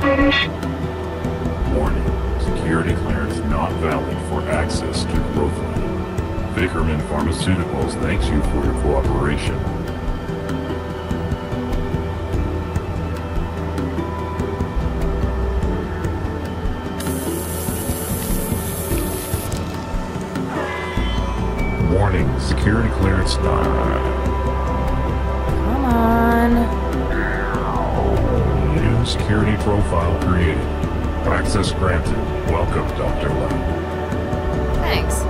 Warning. Security clearance not valid for access to growth lab. Vickerman Pharmaceuticals thanks you for your cooperation. Warning. Security clearance not. Come on. New security profile created. Access granted. Welcome, Dr. Lau. Thanks.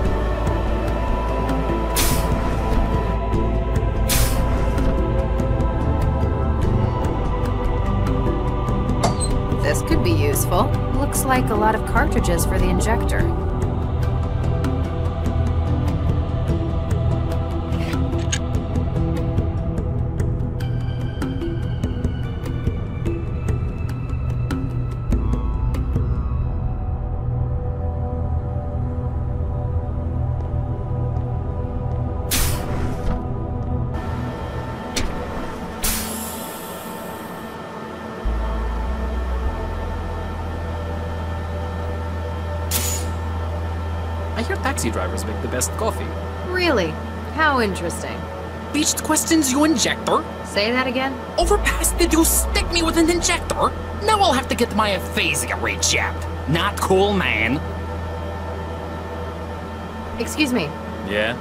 This could be useful. Looks like a lot of cartridges for the injector. I hear taxi drivers make the best coffee. Really? How interesting. Beached questions, you injector? Say that again? Overpass, did you stick me with an injector? Now I'll have to get my aphasia rechecked. Not cool, man. Excuse me. Yeah?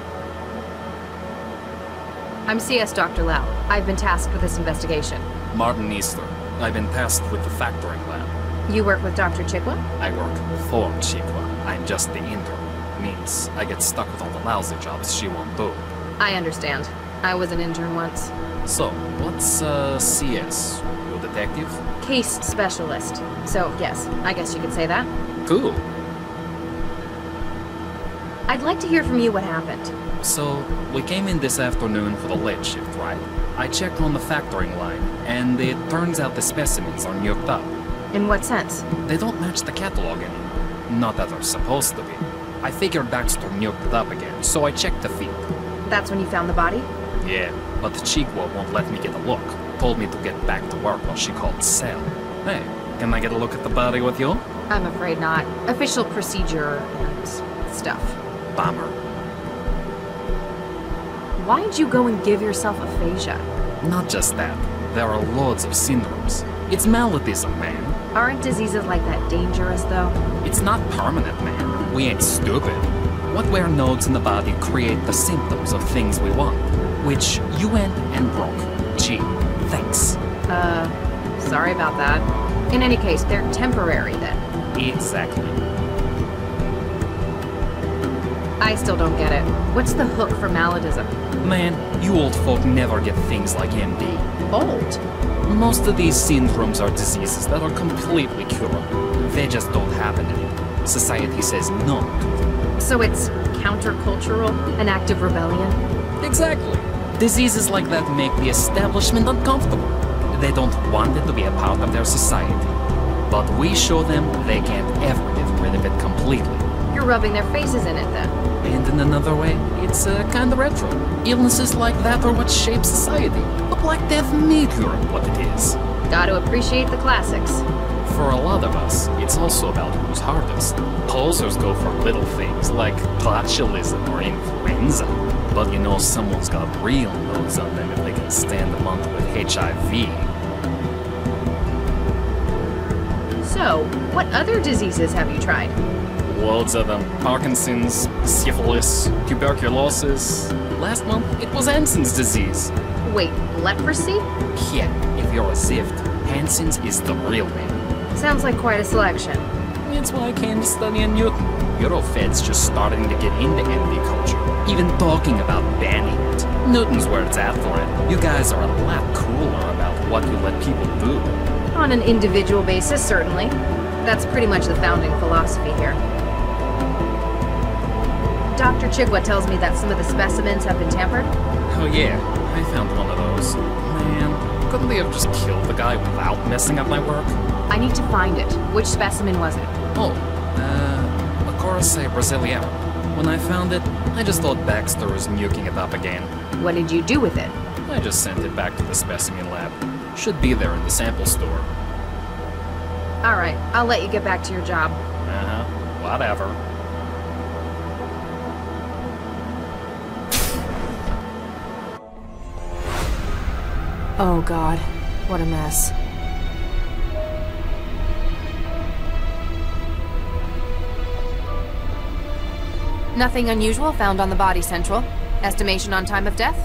I'm CS Dr. Lau. I've been tasked with this investigation. Martin Easter. I've been tasked with the factoring lab. You work with Dr. Chikwa? I work for Chikwa. I'm just the intern. Means I get stuck with all the lousy jobs she won't do. I understand. I was an intern once. So, what's CS? You a detective? Case specialist. So, yes, I guess you could say that. Cool. I'd like to hear from you what happened. So, we came in this afternoon for the late shift, right? I checked on the factoring line, and it turns out the specimens are nuked up. In what sense? They don't match the catalog anymore. Not that they're supposed to be. I figured Baxter nuked it up again, so I checked the field. That's when you found the body? Yeah, but Chikwa won't let me get a look. Told me to get back to work while she called Sal. Hey, can I get a look at the body with you? I'm afraid not. Official procedure and stuff. Bummer. Why'd you go and give yourself aphasia? Not just that. There are loads of syndromes. It's maladies, man. Aren't diseases like that dangerous, though? It's not permanent, man. We ain't stupid. What wear nodes in the body create the symptoms of things we want. Which you went and broke. Gee, thanks. Sorry about that. In any case, they're temporary then. Exactly. I still don't get it. What's the hook for maladism? Man, you old folk never get things like MD. Old? Most of these syndromes are diseases that are completely curable. They just don't happen anymore. Society says no to them. So it's countercultural? An act of rebellion? Exactly. Diseases like that make the establishment uncomfortable. They don't want it to be a part of their society. But we show them they can't ever get rid of it completely. You're rubbing their faces in it then. And in another way, it's kinda retro. Illnesses like that are what shape society. The Black Death made Europe what it is. Gotta appreciate the classics. For a lot of us, it's also about who's hardest. Posers go for little things like botulism or influenza. But you know someone's got real nodes on them if they can stand a month with HIV. So, what other diseases have you tried? Loads of them. Parkinson's, syphilis, tuberculosis. Last month, it was Hansen's disease. Wait, leprosy? Yeah, if you're a Zift, Hansen's is the real name. Sounds like quite a selection. That's why I came to study in Newton. Eurofed's just starting to get into MD culture. Even talking about banning it. Newton's where it's at for it. You guys are a lot cooler about what you let people do. On an individual basis, certainly. That's pretty much the founding philosophy here. Dr. Chikwa tells me that some of the specimens have been tampered. Oh yeah, I found one of those. Man, couldn't they have just killed the guy without messing up my work? I need to find it. Which specimen was it? Oh, a Coraceae brasiliana. When I found it, I just thought Baxter was nuking it up again. What did you do with it? I just sent it back to the specimen lab. Should be there in the sample store. Alright, I'll let you get back to your job. Uh-huh. Whatever. Oh god, what a mess. Nothing unusual found on the body, Central. Estimation on time of death?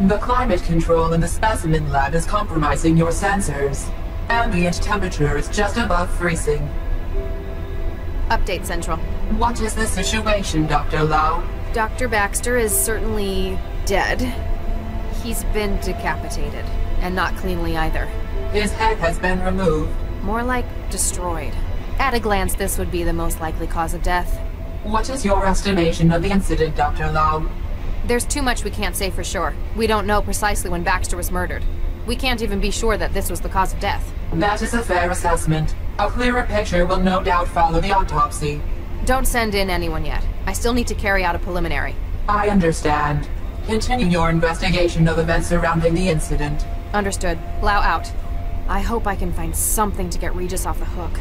The climate control in the specimen lab is compromising your sensors. Ambient temperature is just above freezing. Update, Central. What is the situation, Dr. Lau? Dr. Baxter is certainly dead. He's been decapitated, and not cleanly either. His head has been removed. More like destroyed. At a glance, this would be the most likely cause of death. What is your estimation of the incident, Dr. Lau? There's too much we can't say for sure. We don't know precisely when Baxter was murdered. We can't even be sure that this was the cause of death. That is a fair assessment. A clearer picture will no doubt follow the autopsy. Don't send in anyone yet. I still need to carry out a preliminary. I understand. Continue your investigation of events surrounding the incident. Understood. Lau out. I hope I can find something to get Regis off the hook.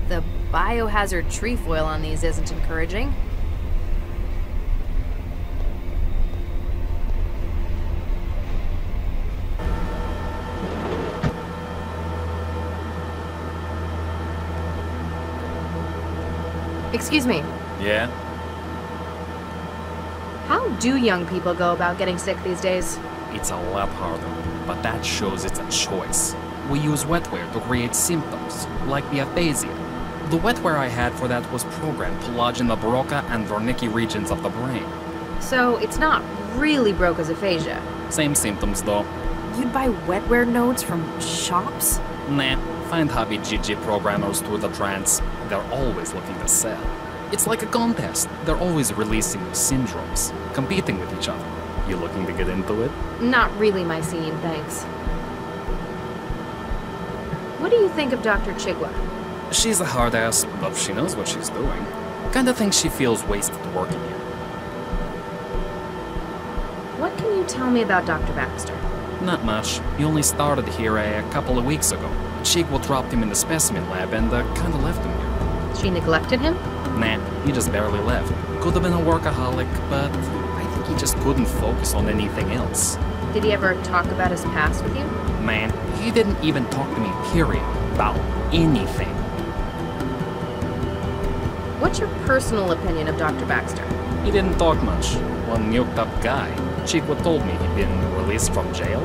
The biohazard trefoil on these isn't encouraging. Excuse me, Yeah? how do young people go about getting sick these days? It's a lot harder, but that shows it's a choice. We use wetware to create symptoms, like the aphasia. The wetware I had for that was programmed to lodge in the Broca and Wernicke regions of the brain. So it's not really Broca's aphasia. Same symptoms though. You'd buy wetware nodes from shops? Nah, find hobby GG programmers through the trance. They're always looking to sell. It's like a contest. They're always releasing new syndromes, competing with each other. You looking to get into it? Not really my scene, thanks. What do you think of Dr. Chigwa? She's a hard ass, but she knows what she's doing. Kinda thinks she feels wasted working here. What can you tell me about Dr. Baxter? Not much. He only started here a couple of weeks ago. Chigwa dropped him in the specimen lab and kinda left him here. She neglected him? Nah, he just barely left. Could have been a workaholic, but I think he just couldn't focus on anything else. Did he ever talk about his past with you? Man, he didn't even talk to me, period, about anything. What's your personal opinion of Dr. Baxter? He didn't talk much. One nuked up guy. Chigwa told me he'd been released from jail.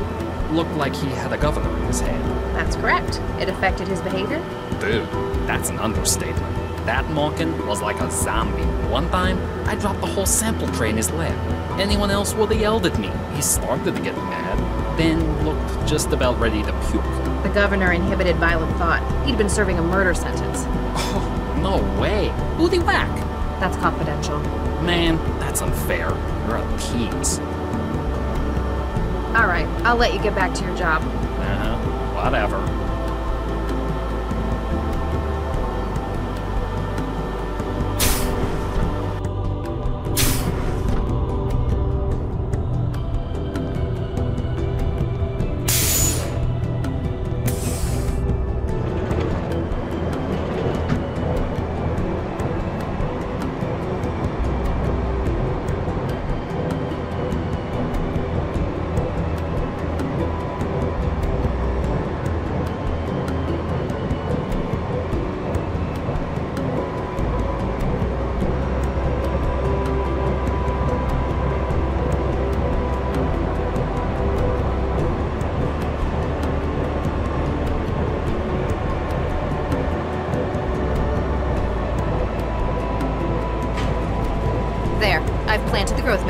Looked like he had a governor in his head. That's correct. It affected his behavior? Dude, that's an understatement. That Malkin was like a zombie. One time, I dropped the whole sample tray in his lab. Anyone else would have yelled at me. He started to get mad, then looked just about ready to puke. The governor inhibited violent thought. He'd been serving a murder sentence. Oh, no way. Who'd he whack? That's confidential. Man, that's unfair. You're a tease. Alright, I'll let you get back to your job. Uh-huh. Whatever.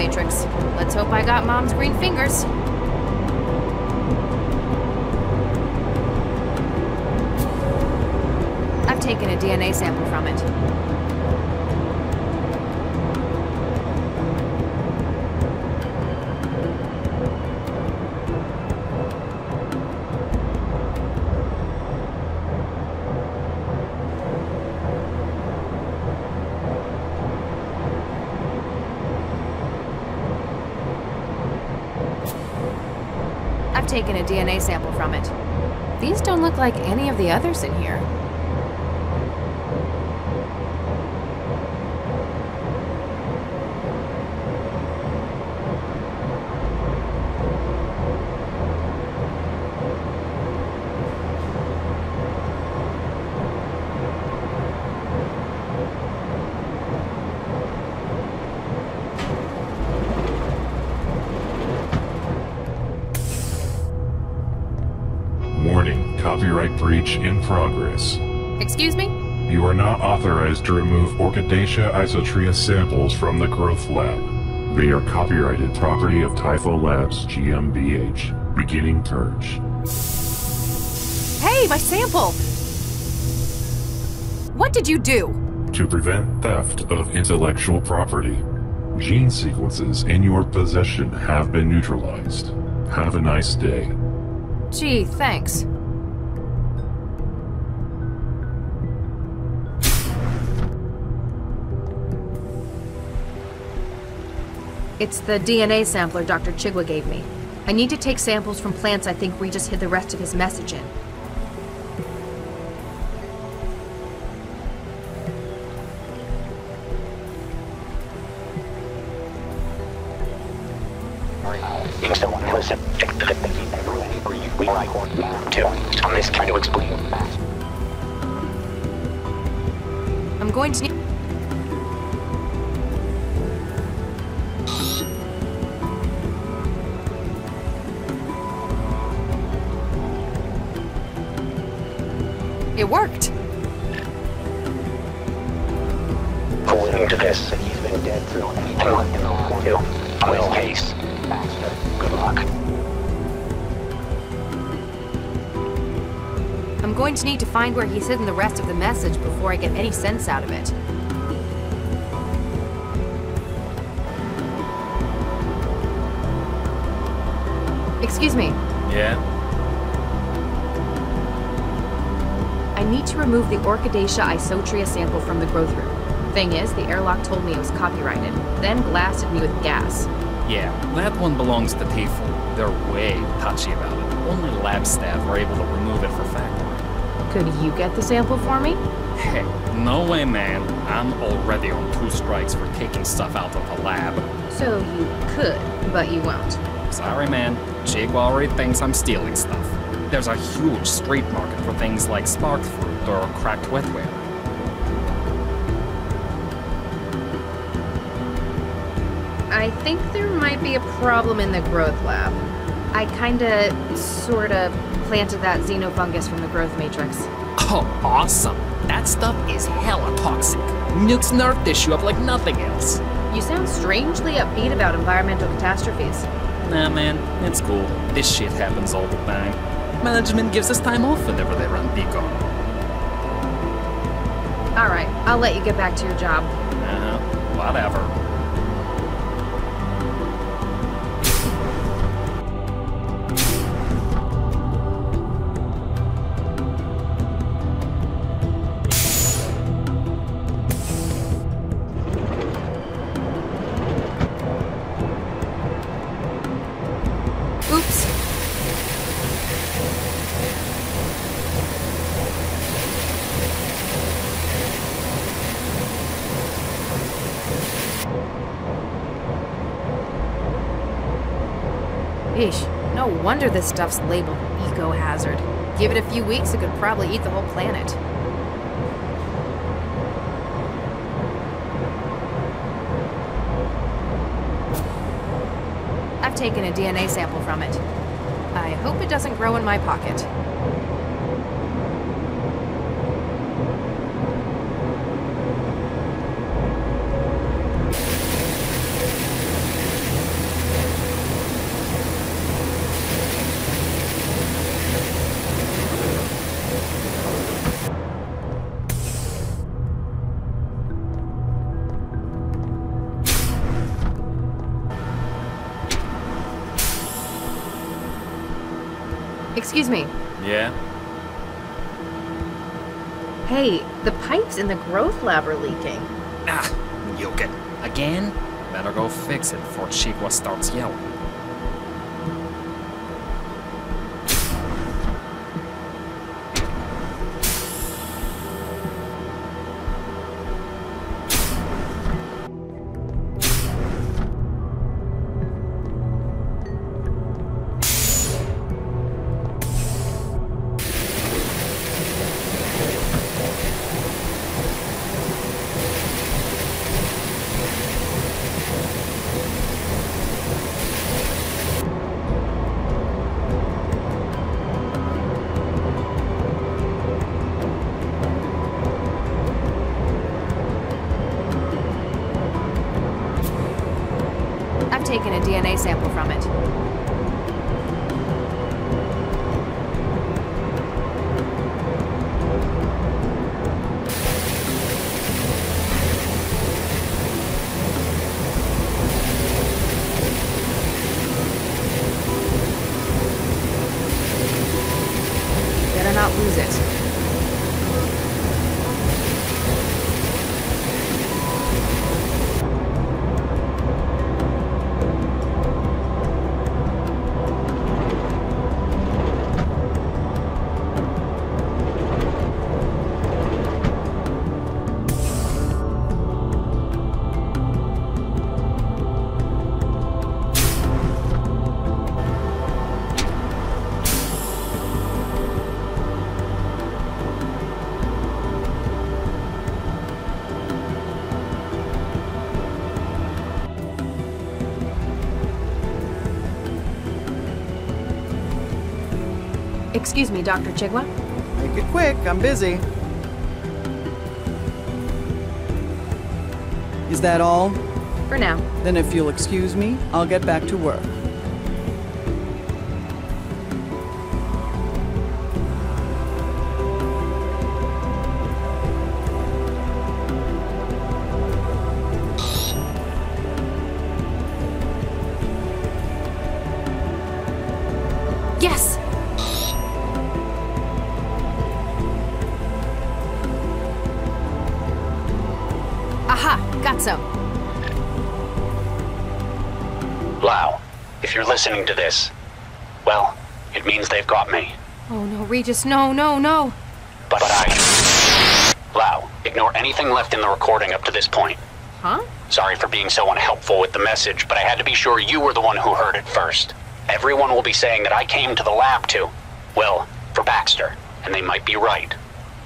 matrix. Let's hope I got Mom's green fingers. I've taken a DNA sample from it. Taken a DNA sample from it. These don't look like any of the others in here. Warning, copyright breach in progress. Excuse me? You are not authorized to remove Orchidaceae isotria samples from the growth lab. They are copyrighted property of Typho Labs GmbH. Beginning purge. Hey, my sample! What did you do? To prevent theft of intellectual property, gene sequences in your possession have been neutralized. Have a nice day. Gee, thanks. It's the DNA sampler Dr. Chigwa gave me. I need to take samples from plants I think Regis hid the rest of his message in. I'm going to need... It worked! According to this, he's been dead through anything in the last two. On his case. Good luck. I'm going to need to find where he's hidden the rest of the message before I get any sense out of it. Excuse me. Yeah? I need to remove the Orchidaceae isotria sample from the growth room. Thing is, the airlock told me it was copyrighted, then blasted me with gas. Yeah, that one belongs to Tifu. They're way touchy about it. Only lab staff were able to remove it for factory. Could you get the sample for me? Hey, no way, man. I'm already on 2 strikes for taking stuff out of the lab. So you could, but you won't. Sorry, man. Chigwa already thinks I'm stealing stuff. There's a huge street market for things like sparked fruit or cracked wetware. I think there might be a problem in the growth lab. I kinda, sorta, planted that xenofungus from the growth matrix. Oh, awesome. That stuff is hella toxic. Nukes nerve tissue up like nothing else. You sound strangely upbeat about environmental catastrophes. Nah, man, it's cool. This shit happens all the time. Management gives us time off whenever they run Beacon. Alright, I'll let you get back to your job. Whatever. Oops. Eesh, no wonder this stuff's labeled eco-hazard. Give it a few weeks, it could probably eat the whole planet. I've taken a DNA sample from it. I hope it doesn't grow in my pocket. Excuse me. Yeah? Hey, the pipes in the growth lab are leaking. Ah, yoke it. Again? Better go fix it before Chigua starts yelling. I've taken a DNA sample from it. Better not lose it. Excuse me, Dr. Chigua? Make it quick, I'm busy. Is that all? For now. Then if you'll excuse me, I'll get back to work. Yes! Aha! Got some. Lau, if you're listening to this, well, it means they've got me. Oh no, Regis, no, no, no! But Lau, ignore anything left in the recording up to this point. Huh? Sorry for being so unhelpful with the message, but I had to be sure you were the one who heard it first. Everyone will be saying that I came to the lab to, well, for Baxter, and they might be right.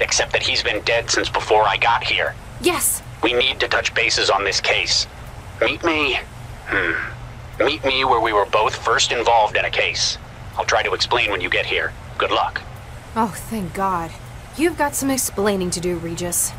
Except that he's been dead since before I got here. Yes! We need to touch bases on this case. Meet me where we were both first involved in a case. I'll try to explain when you get here. Good luck. Oh, thank God. You've got some explaining to do, Regis.